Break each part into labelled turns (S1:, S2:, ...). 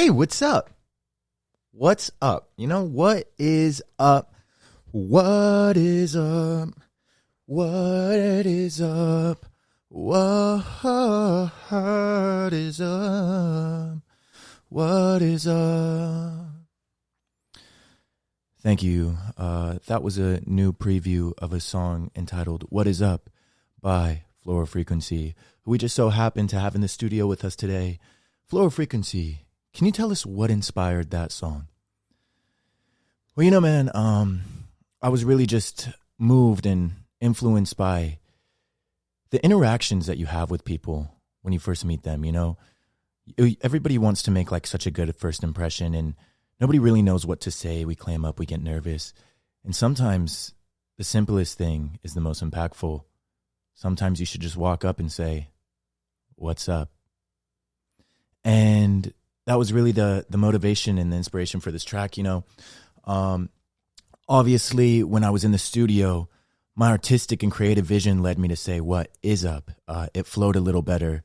S1: Hey, what's up? What's up? You know, what is up? What is up? What is up? What is up? What is up? Thank you. That was a new preview of a song entitled What Is Up by Floral Frequency, who we just so happen to have in the studio with us today. Floral Frequency, can you tell us what inspired that song? Well, you know, man, I was really just moved and influenced by the interactions that you have with people when you first meet them. You know, everybody wants to make like such a good first impression, and nobody really knows what to say. We clam up, we get nervous. And sometimes the simplest thing is the most impactful. Sometimes you should just walk up and say, "What's up?" And that was really the motivation and the inspiration for this track. You know, obviously when I was in the studio, my artistic and creative vision led me to say, "What is up?" It flowed a little better.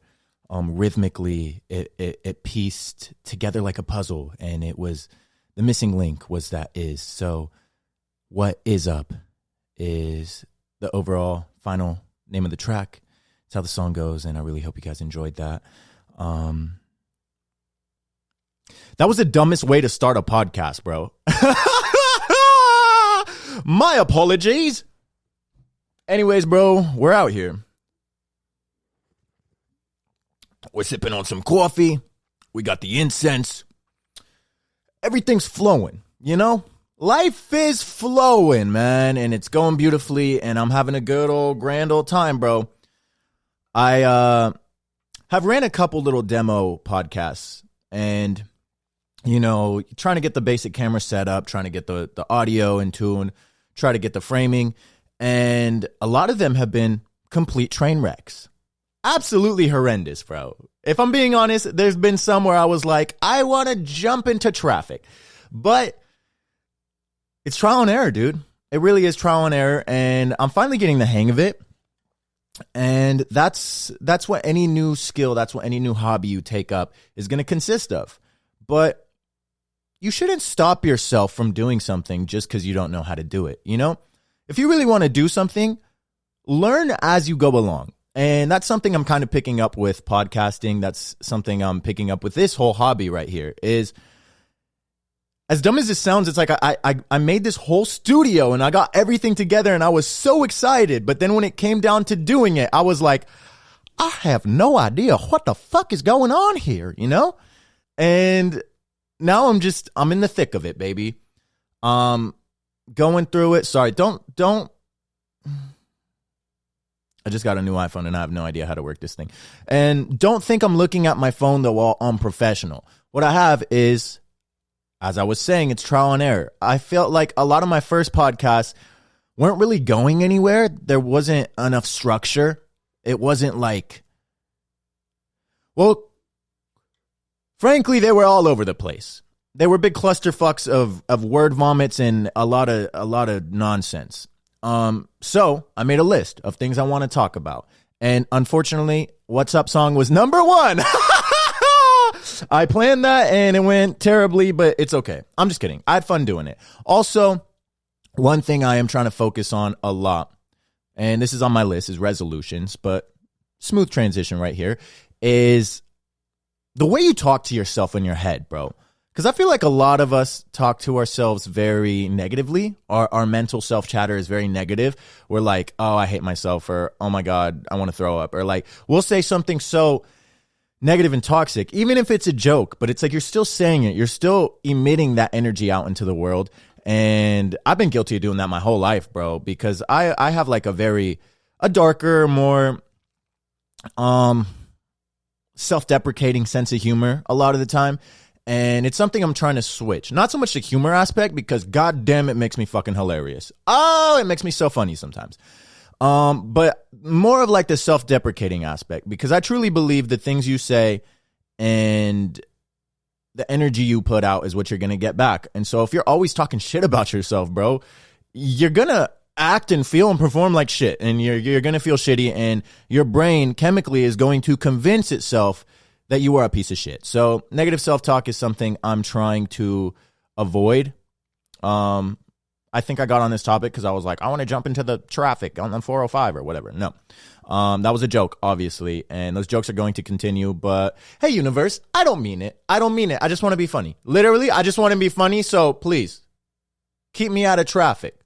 S1: Rhythmically, it pieced together like a puzzle, and it was the missing link was that is. So what is up is the overall final name of the track. It's how the song goes, and I really hope you guys enjoyed that. That was the dumbest way to start a podcast, bro. My apologies. Anyways, bro, we're out here. We're sipping on some coffee. We got the incense. Everything's flowing, you know? Life is flowing, man, and it's going beautifully, and I'm having a good old grand old time, bro. I have ran a couple little demo podcasts, and, you know, trying to get the basic camera set up, trying to get the audio in tune, try to get the framing, and a lot of them have been complete train wrecks. Absolutely horrendous, bro. If I'm being honest, there's been some where I was like, I want to jump into traffic. But it's trial and error, dude. It really is trial and error, and I'm finally getting the hang of it. And that's what any new skill, that's what any new hobby you take up is going to consist of. But you shouldn't stop yourself from doing something just because you don't know how to do it, you know? If you really want to do something, learn as you go along. And that's something I'm kind of picking up with podcasting. That's something I'm picking up with this whole hobby right here is, as dumb as it sounds, it's like I made this whole studio and I got everything together and I was so excited. But then when it came down to doing it, I was like, I have no idea what the fuck is going on here, you know? And now I'm in the thick of it, baby. Going through it. Sorry, don't. I just got a new iPhone and I have no idea how to work this thing. And don't think I'm looking at my phone though while I'm professional. What I have is, as I was saying, it's trial and error. I felt like a lot of my first podcasts weren't really going anywhere. There wasn't enough structure. It wasn't like, well, frankly, they were all over the place. They were big clusterfucks of word vomits and a lot of nonsense. So I made a list of things I want to talk about. And unfortunately, What's Up song was number one. I planned that and it went terribly, but it's okay. I'm just kidding. I had fun doing it. Also, one thing I am trying to focus on a lot, and this is on my list, is resolutions, but smooth transition right here, is the way you talk to yourself in your head, bro. Because I feel like a lot of us talk to ourselves very negatively. Our mental self-chatter is very negative. We're like, oh, I hate myself, or oh my God, I want to throw up. Or like, we'll say something so negative and toxic, even if it's a joke, but it's like you're still saying it. You're still emitting that energy out into the world. And I've been guilty of doing that my whole life, bro, because I have like a darker, more self-deprecating sense of humor a lot of the time. And it's something I'm trying to switch. Not so much the humor aspect, because goddamn, it makes me fucking hilarious. Oh, it makes me so funny sometimes. But more of like the self-deprecating aspect, because I truly believe the things you say and the energy you put out is what you're going to get back. And so if you're always talking shit about yourself, bro, you're going to act and feel and perform like shit. And you're going to feel shitty, and your brain chemically is going to convince itself that you are a piece of shit. So negative self-talk is something I'm trying to avoid. I think I got on this topic because I was like, I want to jump into the traffic on the 405 or whatever. No, that was a joke, obviously. And those jokes are going to continue. But hey, universe, I don't mean it. I just want to be funny. Literally, I just want to be funny. So please keep me out of traffic.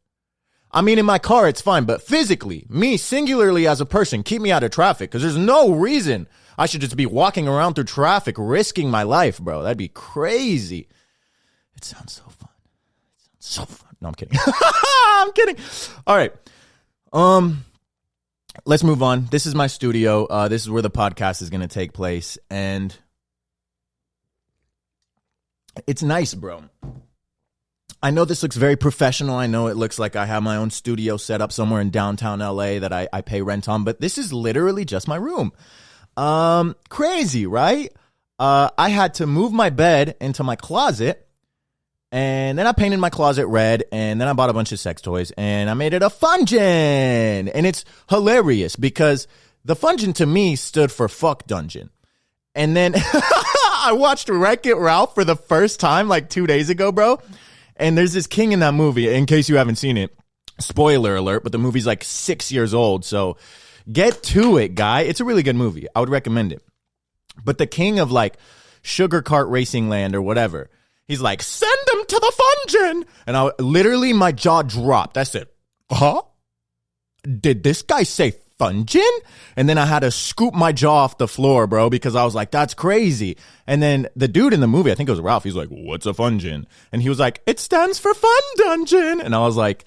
S1: I mean, in my car, it's fine. But physically, me singularly as a person, keep me out of traffic because there's no reason I should just be walking around through traffic risking my life, bro. That'd be crazy. It sounds so fun. It sounds so fun. No, I'm kidding. I'm kidding. All right. Let's move on. This is my studio. This is where the podcast is going to take place. And it's nice, bro. I know this looks very professional. I know it looks like I have my own studio set up somewhere in downtown LA that I pay rent on. But this is literally just my room. Crazy, right? I had to move my bed into my closet. And then I painted my closet red, and then I bought a bunch of sex toys, and I made it a Fungeon. And it's hilarious because the Fungeon to me stood for fuck dungeon. And then I watched Wreck-It Ralph for the first time like 2 days ago, bro. And there's this king in that movie, in case you haven't seen it. Spoiler alert, but the movie's like 6 years old, so get to it, guy. It's a really good movie. I would recommend it. But the king of like Sugar Cart Racing Land or whatever, he's like, send him to the Fungeon. And literally my jaw dropped. I said, huh? Did this guy say Fungeon? And then I had to scoop my jaw off the floor, bro, because I was like, that's crazy. And then the dude in the movie, I think it was Ralph, he's like, what's a Fungeon? And he was like, it stands for Fun Dungeon. And I was like,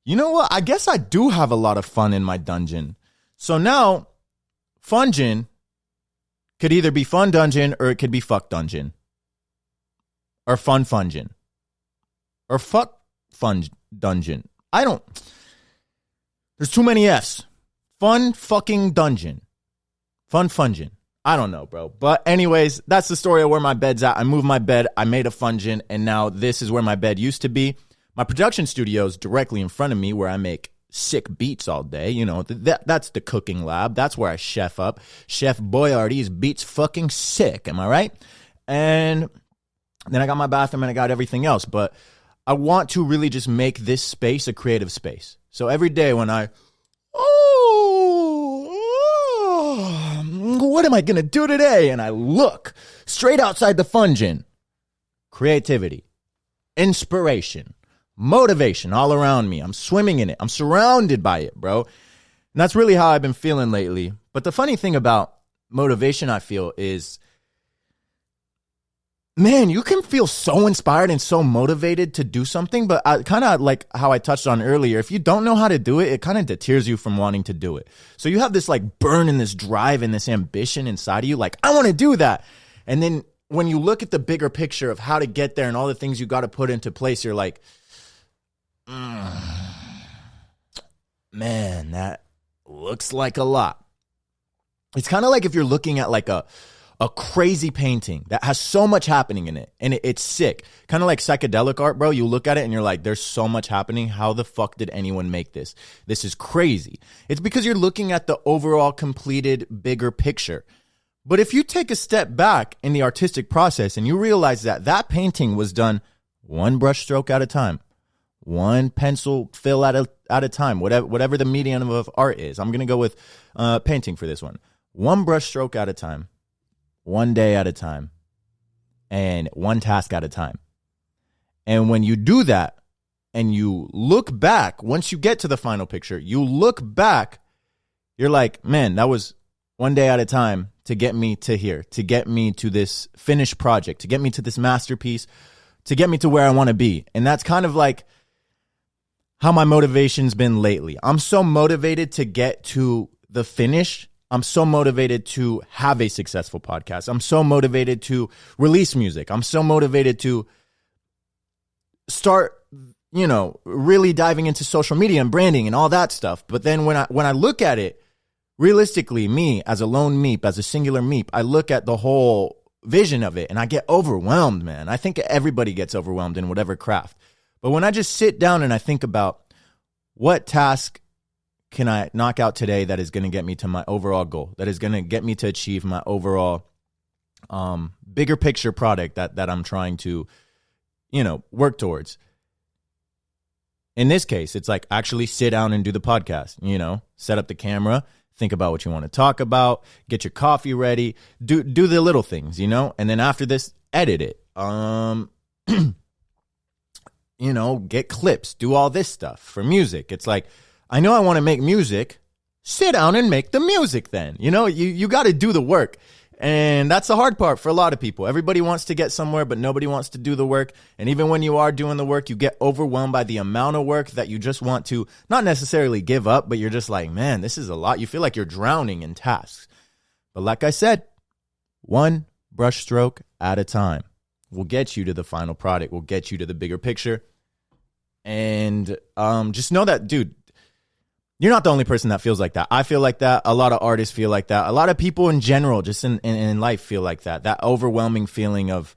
S1: you know what? I guess I do have a lot of fun in my dungeon. So now, Fungeon could either be Fun Dungeon or it could be Fuck Dungeon. Or Fun Fungeon. Or Fuck Fun Dungeon. There's too many F's. Fun fucking dungeon. Fun Fungeon. I don't know, bro. But anyways, that's the story of where my bed's at. I moved my bed. I made a Fungeon. And now this is where my bed used to be. My production studio is directly in front of me where I make sick beats all day. You know, that's the cooking lab. That's where I chef up. Chef Boyardee's beats fucking sick. Am I right? And then I got my bathroom and I got everything else. But I want to really just make this space a creative space. So every day when what am I going to do today? And I look straight outside the Fungeon. Creativity, inspiration, motivation all around me. I'm swimming in it. I'm surrounded by it, bro. And that's really how I've been feeling lately. But the funny thing about motivation, I feel, is, man, you can feel so inspired and so motivated to do something, but kind of like how I touched on earlier, if you don't know how to do it, it kind of deters you from wanting to do it. So you have this like burn and this drive and this ambition inside of you, like, I want to do that. And then when you look at the bigger picture of how to get there and all the things you got to put into place, you're like, man, that looks like a lot. It's kind of like if you're looking at like a crazy painting that has so much happening in it, and it's sick. Kind of like psychedelic art, bro. You look at it and you're like, there's so much happening. How the fuck did anyone make this? This is crazy. It's because you're looking at the overall completed bigger picture. But if you take a step back in the artistic process and you realize that that painting was done one brush stroke at a time, one pencil fill at a time, whatever the medium of art is. I'm going to go with painting for this one. One brush stroke at a time. One day at a time, and one task at a time. And when you do that and you look back, once you get to the final picture, you look back, you're like, man, that was one day at a time to get me to here, to get me to this finished project, to get me to this masterpiece, to get me to where I want to be. And that's kind of like how my motivation's been lately. I'm so motivated to get to the finish. I'm so motivated to have a successful podcast. I'm so motivated to release music. I'm so motivated to start, really diving into social media and branding and all that stuff. But then when I look at it, realistically, me as a lone meep, as a singular meep, I look at the whole vision of it and I get overwhelmed, man. I think everybody gets overwhelmed in whatever craft. But when I just sit down and I think about what task can I knock out today that is going to get me to my overall goal, that is going to get me to achieve my overall bigger picture product that I'm trying to, work towards. In this case, it's like actually sit down and do the podcast, set up the camera, think about what you want to talk about, get your coffee ready, do the little things, and then after this, edit it. Get clips, do all this stuff for music. It's like, I know I want to make music, sit down and make the music then. You got to do the work. And that's the hard part for a lot of people. Everybody wants to get somewhere, but nobody wants to do the work. And even when you are doing the work, you get overwhelmed by the amount of work that you just want to not necessarily give up, but you're just like, man, this is a lot. You feel like you're drowning in tasks. But like I said, one brushstroke at a time will get you to the final product, will get you to the bigger picture. And just know that, dude, you're not the only person that feels like that. I feel like that. A lot of artists feel like that. A lot of people in general, just in life, feel like that. That overwhelming feeling of,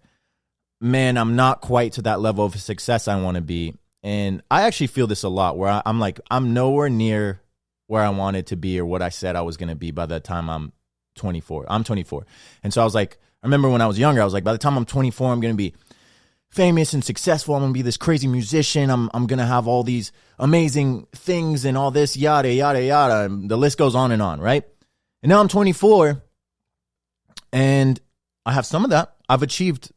S1: man, I'm not quite to that level of success I want to be. And I actually feel this a lot where I'm like, I'm nowhere near where I wanted to be or what I said I was going to be by the time I'm 24. I'm 24. And so I was like, I remember when I was younger, I was like, by the time I'm 24, I'm going to be famous and successful. I'm going to be this crazy musician. I'm going to have all these amazing things and all this, yada, yada, yada. And the list goes on, right? And now I'm 24 and I have some of that. I've achieved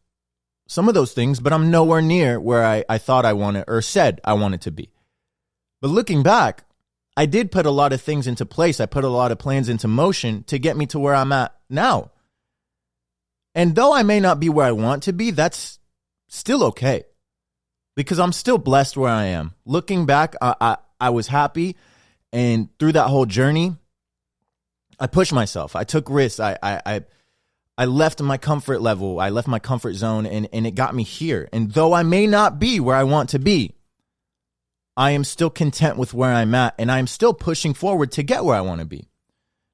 S1: some of those things, but I'm nowhere near where I thought I wanted or said I wanted to be. But looking back, I did put a lot of things into place. I put a lot of plans into motion to get me to where I'm at now. And though I may not be where I want to be, that's still okay. Because I'm still blessed where I am. Looking back, I was happy. And through that whole journey, I pushed myself. I took risks. I left my comfort level. I left my comfort zone and it got me here. And though I may not be where I want to be, I am still content with where I'm at. And I'm still pushing forward to get where I want to be.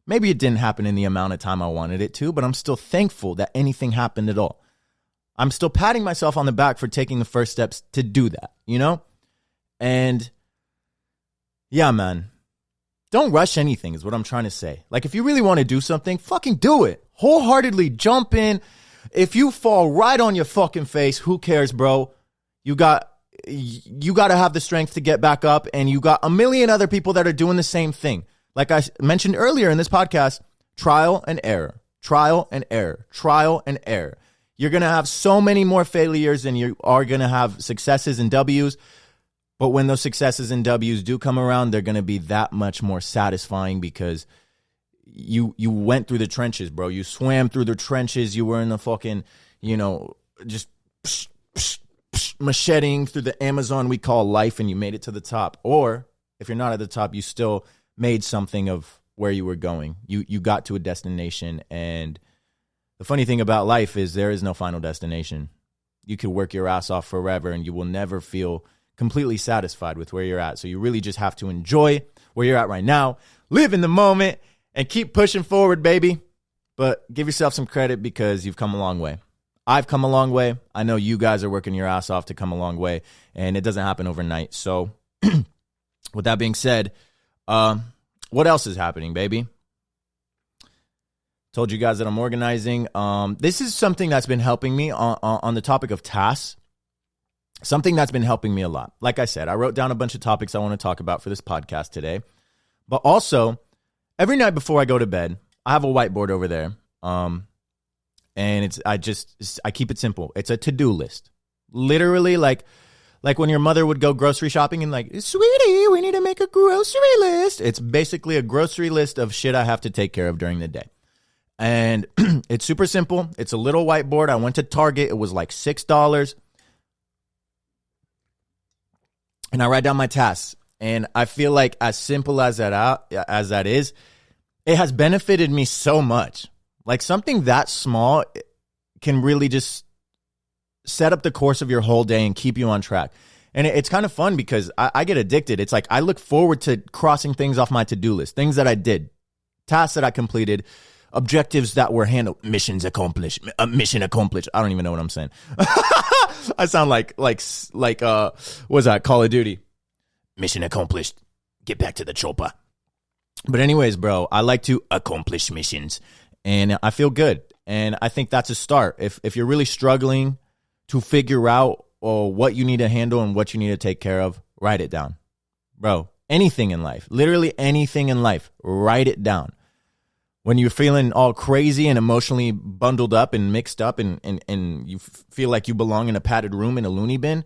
S1: Maybe it didn't happen in the amount of time I wanted it to, but I'm still thankful that anything happened at all. I'm still patting myself on the back for taking the first steps to do that, And yeah, man, don't rush anything is what I'm trying to say. Like, if you really want to do something, fucking do it. Wholeheartedly jump in. If you fall right on your fucking face, who cares, bro? You got to have the strength to get back up, and you got a million other people that are doing the same thing. Like I mentioned earlier in this podcast, trial and error, trial and error, trial and error. You're going to have so many more failures than you are going to have successes and W's. But when those successes and W's do come around, they're going to be that much more satisfying because you went through the trenches, bro. You swam through the trenches. You were in the fucking, just macheting through the Amazon we call life, and you made it to the top. Or if you're not at the top, you still made something of where you were going. You got to a destination, and the funny thing about life is there is no final destination. You could work your ass off forever, and you will never feel completely satisfied with where you're at. So you really just have to enjoy where you're at right now, live in the moment, and keep pushing forward, baby. But give yourself some credit because you've come a long way. I've come a long way. I know you guys are working your ass off to come a long way, and it doesn't happen overnight. So with that being said, what else is happening, baby? Told you guys that I'm organizing. This is something that's been helping me on the topic of tasks. Something that's been helping me a lot. Like I said, I wrote down a bunch of topics I want to talk about for this podcast today. But also, every night before I go to bed, I have a whiteboard over there. And I keep it simple. It's a to-do list. Literally like when your mother would go grocery shopping and like, sweetie, we need to make a grocery list. It's basically a grocery list of shit I have to take care of during the day. And it's super simple. It's a little whiteboard. I went to Target. It was like $6. And I write down my tasks. And I feel like as simple as that is, it has benefited me so much. Like something that small can really just set up the course of your whole day and keep you on track. And it's kind of fun because I get addicted. It's like I look forward to crossing things off my to-do list, things that I did, tasks that I completed, objectives that were handled, mission accomplished. I don't even know what I'm saying. I sound like what's that, Call of Duty? Mission accomplished. Get back to the chopper. But anyways, bro, I like to accomplish missions. And I feel good. And I think that's a start. If you're really struggling to figure out what you need to handle and what you need to take care of, write it down. Bro, anything in life, literally anything in life, write it down. When you're feeling all crazy and emotionally bundled up and mixed up and you feel like you belong in a padded room in a loony bin,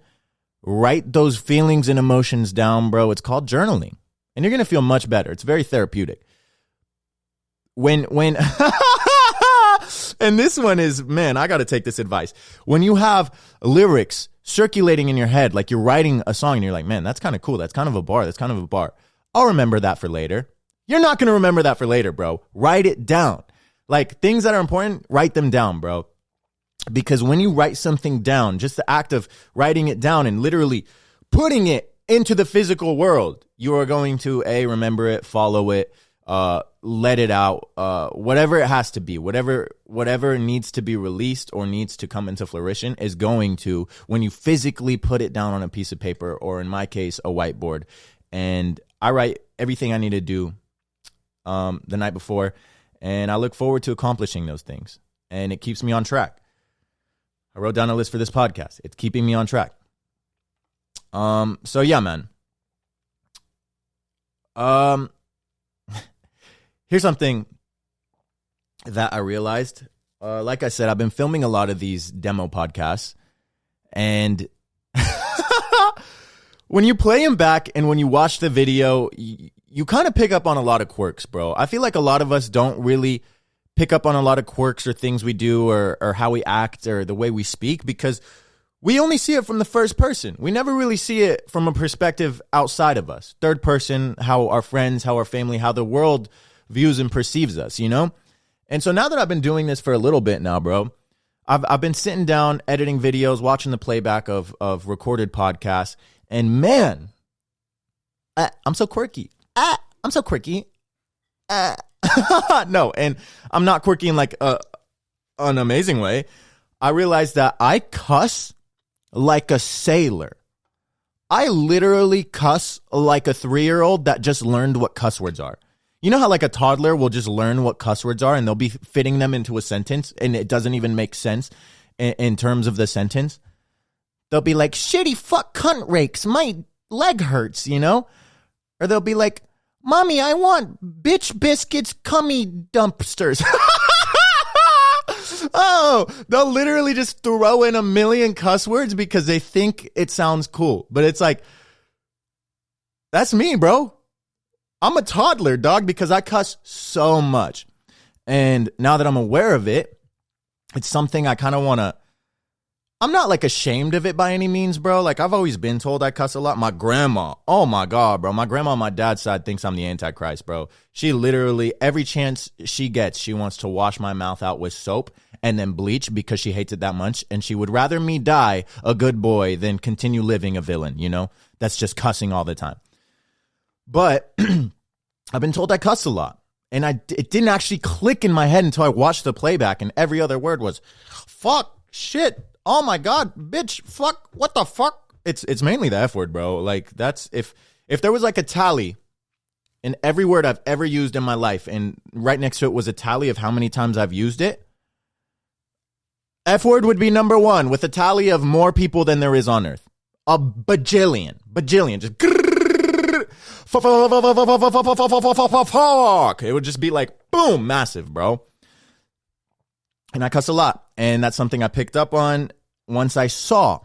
S1: write those feelings and emotions down, bro. It's called journaling. And you're going to feel much better. It's very therapeutic. When and this one is, man, I got to take this advice. When you have lyrics circulating in your head, like you're writing a song and you're like, man, that's kind of cool. That's kind of a bar. That's kind of a bar. I'll remember that for later. You're not going to remember that for later, bro. Write it down. Like things that are important, write them down, bro. Because when you write something down, just the act of writing it down and literally putting it into the physical world, you are going to remember it, follow it, let it out, whatever it has to be, whatever needs to be released or needs to come into fruition is going to, when you physically put it down on a piece of paper, or in my case, a whiteboard. And I write everything I need to do the night before, and I look forward to accomplishing those things, and it keeps me on track. I wrote down a list for this podcast. It's keeping me on track. So yeah, man. Here's something that I realized. Like I said, I've been filming a lot of these demo podcasts, and when you play them back and when you watch the video, you kind of pick up on a lot of quirks, bro. I feel like a lot of us don't really pick up on a lot of quirks or things we do or how we act or the way we speak, because we only see it from the first person. We never really see it from a perspective outside of us. Third person, how our friends, how our family, how the world views and perceives us, you know? And so now that I've been doing this for a little bit now, bro, I've been sitting down, editing videos, watching the playback of recorded podcasts, and man, I'm so quirky. I'm so quirky. No, and I'm not quirky in like an amazing way. I realized that I cuss like a sailor. I literally cuss like a 3-year-old that just learned what cuss words are. You know how like a toddler will just learn what cuss words are and they'll be fitting them into a sentence and it doesn't even make sense in terms of the sentence? They'll be like, shitty fuck cunt rakes, my leg hurts, you know? Or they'll be like, mommy, I want bitch biscuits cummy dumpsters. Oh, they'll literally just throw in a million cuss words because they think it sounds cool. But it's like, that's me, bro. I'm a toddler, dog, because I cuss so much. And now that I'm aware of it, it's something I kind of want to, I'm not like ashamed of it by any means, bro. Like I've always been told I cuss a lot. My grandma, oh my God, bro. My grandma on my dad's side thinks I'm the Antichrist, bro. She literally, every chance she gets, she wants to wash my mouth out with soap and then bleach because she hates it that much. And she would rather me die a good boy than continue living a villain, you know? That's just cussing all the time. But I've been told I cuss a lot. And it didn't actually click in my head until I watched the playback and every other word was, fuck, shit. Oh my God, bitch, fuck, what the fuck? It's mainly the F word, bro. Like that's, if there was like a tally in every word I've ever used in my life and right next to it was a tally of how many times I've used it, F word would be number 1 with a tally of more people than there is on earth. A bajillion, just fuck. It would just be like, boom, massive, bro. And I cuss a lot. And that's something I picked up on once I saw.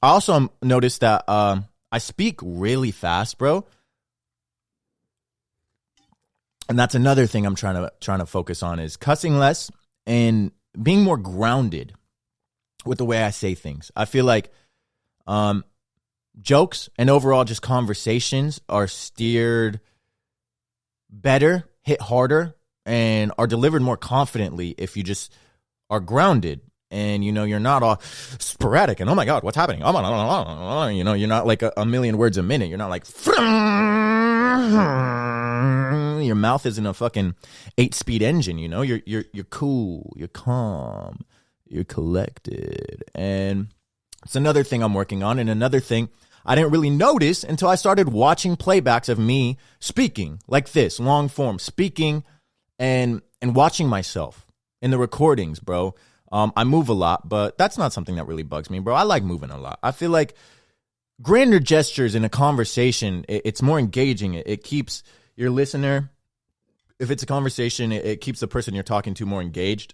S1: I also noticed that I speak really fast, bro. And that's another thing I'm trying to focus on is cussing less and being more grounded with the way I say things. I feel like jokes and overall just conversations are steered better, hit harder, and are delivered more confidently if you just are grounded and, you know, you're not all sporadic and, oh my God, what's happening? You know, you're not like a million words a minute. You're not like, your mouth isn't a fucking 8-speed engine, you know, you're cool, you're calm, you're collected. And it's another thing I'm working on. And another thing I didn't really notice until I started watching playbacks of me speaking like this, long form speaking and watching myself. in the recordings, bro. I move a lot, but that's not something that really bugs me, bro. I like moving a lot. I feel like grander gestures in a conversation, it's more engaging. It keeps your listener, if it's a conversation, it keeps the person you're talking to more engaged.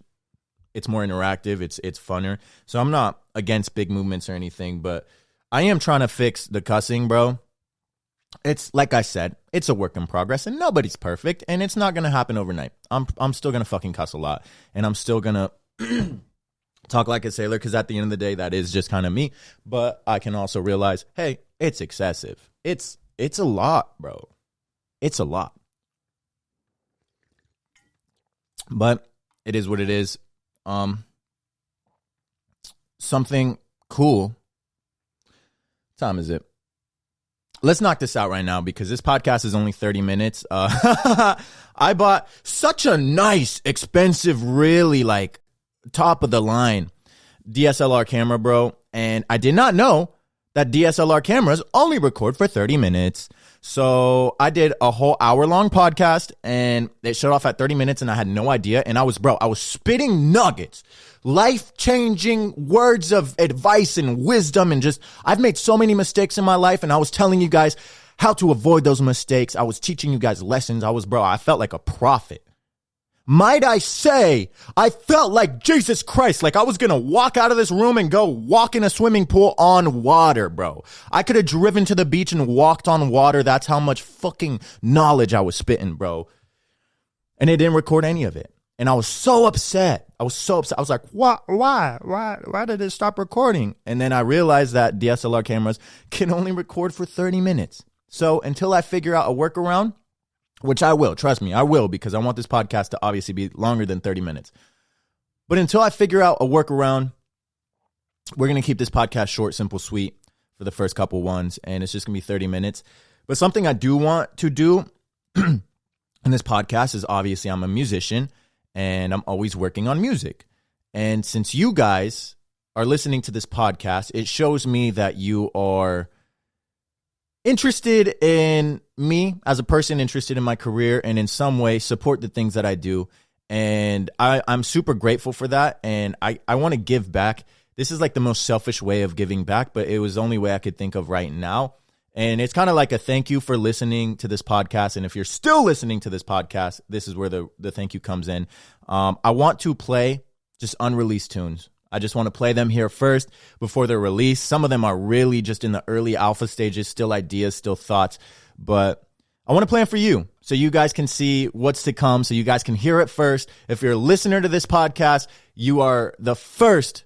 S1: It's more interactive. It's funner. So I'm not against big movements or anything, but I am trying to fix the cussing, bro. It's like I said, it's a work in progress, and nobody's perfect, and it's not gonna happen overnight. I'm still gonna fucking cuss a lot, and I'm still gonna talk like a sailor, because at the end of the day, that is just kind of me. But I can also realize, hey, it's excessive. It's a lot, bro. It's a lot. But it is what it is. Something cool. What time is it? Let's knock this out right now, because this podcast is only 30 minutes. I bought such a nice, expensive, really like top of the line DSLR camera, bro. And I did not know that DSLR cameras only record for 30 minutes. So I did a whole hour-long podcast, and it shut off at 30 minutes, and I had no idea. And I was spitting nuggets, life-changing words of advice and wisdom, and just, I've made so many mistakes in my life, and I was telling you guys how to avoid those mistakes. I was teaching you guys lessons. I felt like a prophet. Might I say, I felt like Jesus Christ, like I was going to walk out of this room and go walk in a swimming pool on water, bro. I could have driven to the beach and walked on water. That's how much fucking knowledge I was spitting, bro. And it didn't record any of it. And I was so upset. I was like, why did it stop recording? And then I realized that DSLR cameras can only record for 30 minutes. So until I figure out a workaround, which I will, trust me, I will, because I want this podcast to obviously be longer than 30 minutes. But until I figure out a workaround, we're going to keep this podcast short, simple, sweet for the first couple ones, and it's just going to be 30 minutes. But something I do want to do in this podcast is, obviously, I'm a musician, and I'm always working on music. And since you guys are listening to this podcast, it shows me that you are interested in me as a person, interested in my career, and in some way support the things that I do. And I'm super grateful for that. And I want to give back. This is like the most selfish way of giving back, but it was the only way I could think of right now. And it's kind of like a thank you for listening to this podcast. And if you're still listening to this podcast, this is where the thank you comes in. I want to play just unreleased tunes. I just want to play them here first before they're released. Some of them are really just in the early alpha stages, still ideas, still thoughts. But I want to play them for you so you guys can see what's to come, so you guys can hear it first. If you're a listener to this podcast, you are the first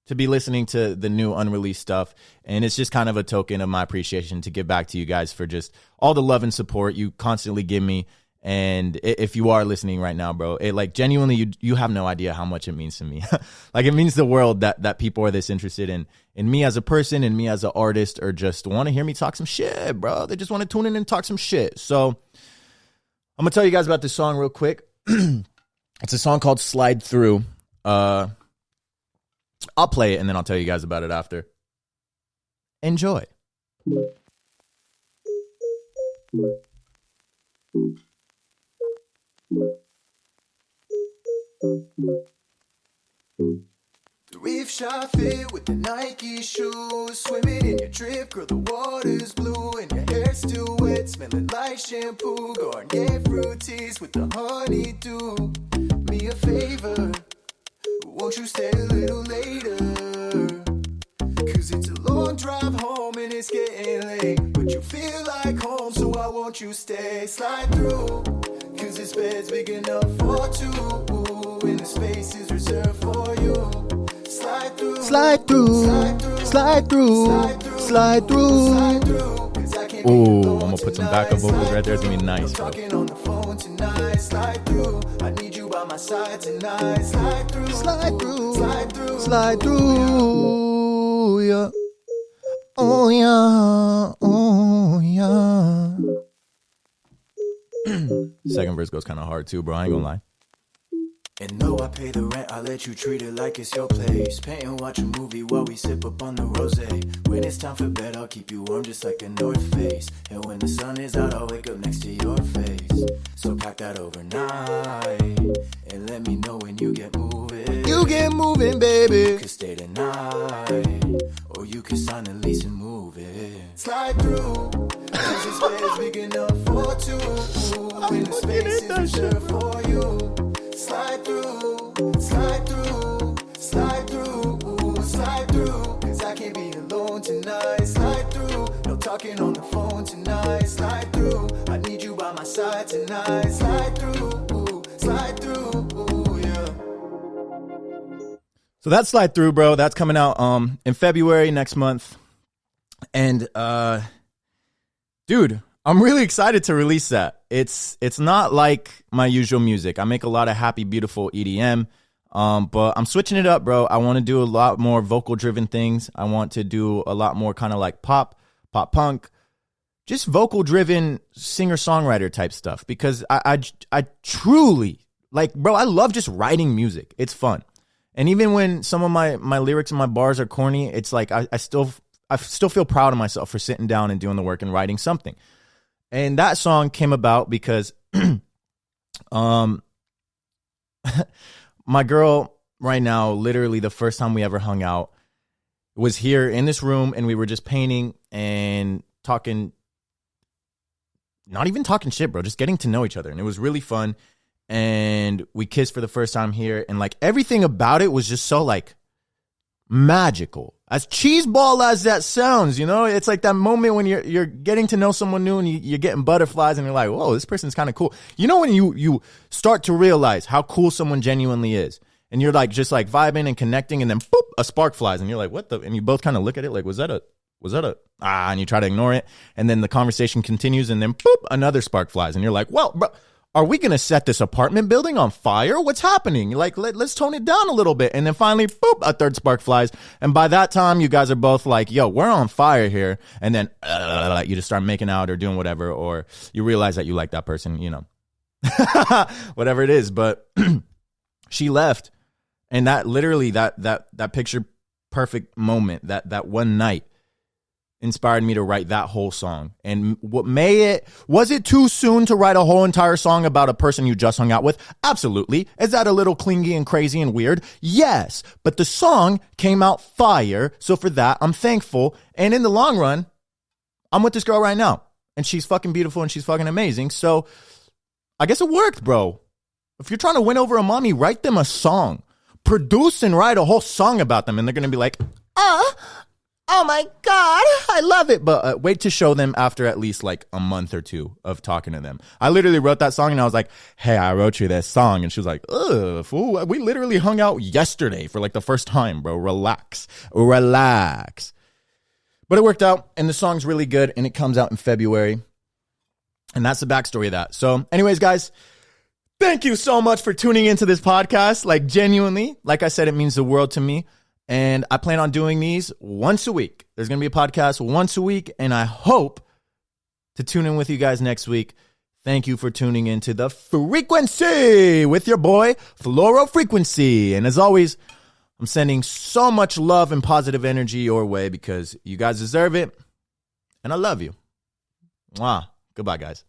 S1: to be listening to the new unreleased stuff. And it's just kind of a token of my appreciation to give back to you guys for just all the love and support you constantly give me. And if you are listening right now, bro, it like genuinely, you have no idea how much it means to me. Like it means the world that people are this interested in me as a person and me as an artist, or just want to hear me talk some shit, bro. They just want to tune in and talk some shit. So I'm gonna tell you guys about this song real quick. It's a song called Slide Through. I'll play it and then I'll tell you guys about it after. Enjoy.
S2: The reef shot fit with the Nike shoes, swimming in your drip, girl, the water's blue, and your hair's still wet, smelling like shampoo. Garnier fruities with the honeydew. Me a favor, won't you stay a little later? Cause it's a long drive home and it's getting late, but you feel like home, so I want you stay. Slide through, cause this bed's big enough for two, and the space is reserved for you. Slide through,
S1: Slide through, slide through, slide through. Ooh, I'm gonna put some backup vocals right there. It's gonna be nice, bro.
S2: On the phone tonight. Slide through, I need you by my side tonight. Slide through,
S1: Slide through,
S2: slide through,
S1: slide through, yeah. Oh yeah, oh yeah. Second verse goes kind of hard too, bro. I ain't gonna lie.
S2: And though I pay the rent, I let you treat it like it's your place. Paint and watch a movie while we sip up on the rosé. When it's time for bed, I'll keep you warm just like the North Face. And when the sun is out, I'll wake up next to your face. So pack that overnight and let me know when you get moving.
S1: You get moving, baby.
S2: You could stay the night, or you could sign a lease and move it. Slide through, cause this bed's big enough for two. When the space is reserved for you. Slide through, slide through, slide through, slide through. Cause I can't be alone tonight. Slide through, no talking on the phone tonight. Slide through, I need you by my side tonight. Slide through, yeah.
S1: So that's Slide Through, bro. That's coming out in February next month. And dude, I'm really excited to release that. It's not like my usual music. I make a lot of happy, beautiful EDM, but I'm switching it up, bro. I want to do a lot more vocal-driven things. I want to do a lot more kind of like pop punk, just vocal-driven singer-songwriter type stuff. Because I truly, like, bro, I love just writing music. It's fun. And even when some of my lyrics and my bars are corny, it's like I still feel proud of myself for sitting down and doing the work and writing something. And that song came about because my girl right now, literally the first time we ever hung out, was here in this room, and we were just painting and talking, not even talking shit, bro, just getting to know each other. And it was really fun. And we kissed for the first time here. And like everything about it was just so like magical. As cheeseball as that sounds, you know, it's like that moment when you're getting to know someone new and you're getting butterflies and you're like, whoa, this person's kind of cool. You know, when you start to realize how cool someone genuinely is, and you're like just like vibing and connecting, and then boop, a spark flies, and you're like, what the? And you both kind of look at it like, was that a and you try to ignore it, and then the conversation continues, and then boop, another spark flies, and you're like, well, bro, are we going to set this apartment building on fire? What's happening? Like, let's tone it down a little bit. And then finally, boop, a third spark flies. And by that time, you guys are both like, yo, we're on fire here. And then you just start making out or doing whatever, or you realize that you like that person, you know, whatever it is. But she left. And that literally, that picture perfect moment, that one night, inspired me to write that whole song. And was it too soon to write a whole entire song about a person you just hung out with? Absolutely. Is that a little clingy and crazy and weird? Yes. But the song came out fire. So for that, I'm thankful. And in the long run, I'm with this girl right now. And she's fucking beautiful and she's fucking amazing. So I guess it worked, bro. If you're trying to win over a mommy, write them a song. Produce and write a whole song about them. And they're going to be like, oh my God, I love it. But wait to show them after at least like a month or two of talking to them. I literally wrote that song and I was like, hey, I wrote you this song. And she was like, ugh, fool, we literally hung out yesterday for like the first time, bro. Relax. But it worked out, and the song's really good, and it comes out in February. And that's the backstory of that. So anyways, guys, thank you so much for tuning into this podcast. Like, genuinely, like I said, it means the world to me. And I plan on doing these once a week. There's going to be a podcast once a week, and I hope to tune in with you guys next week. Thank you for tuning into the Freakquency with your boy, Floral Frequency. And as always, I'm sending so much love and positive energy your way because you guys deserve it, and I love you. Mwah. Goodbye, guys.